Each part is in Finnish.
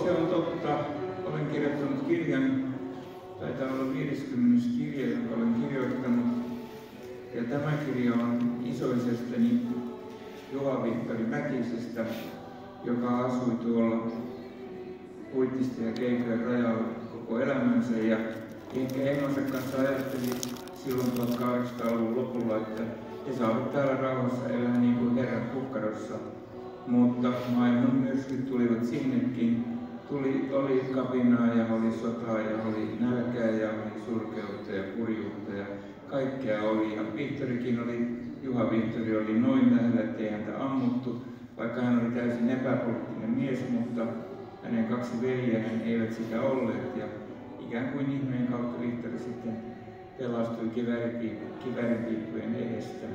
se on totta. Olen kirjoittanut kirjan, taitaa olla 50. kirja, jonka olen kirjoittanut. Ja tämä kirja on isoisästäni Juha-Vihtori Mäkisestä, joka asui tuolla Huittisten ja Keikojen rajalla koko elämänsä. Ja ehkä emänsä kanssa ajatteli silloin 1800-luvun lopulla, että he saavat täällä rauhassa elää niin kuin Herran kukkarossa. Mutta maailman myrskyt tulivat sinnekin. Oli kapinaa ja oli sotaa ja oli nälkää ja oli surkeutta ja kurjuutta ja kaikkea oli. Ja Juha Vihtori oli noin lähellä, ettei häntä ammuttu, vaikka hän oli täysin epäpoliittinen mies, mutta hänen 2 veljeään eivät sitä olleet. Ja ikään kuin ihmeen kautta Vihtori sitten pelastui kiväärinpiippujen edestä.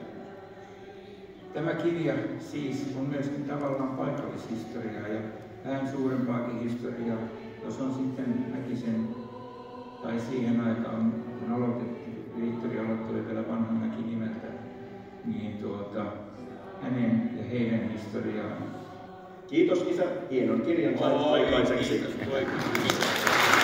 Tämä kirja siis on myöskin tavallaan paikallishistoriaa ja vähän suurempaakin historiaa, jos on sitten Mäkisen, tai siihen aikaan kun aloitettiin, Vihtori aloittoi vielä Vanha Mäki nimeltä, niin hänen ja heidän historiaan. Kiitos isä, hienon kirjan sait aikaiseksi. Kiitos.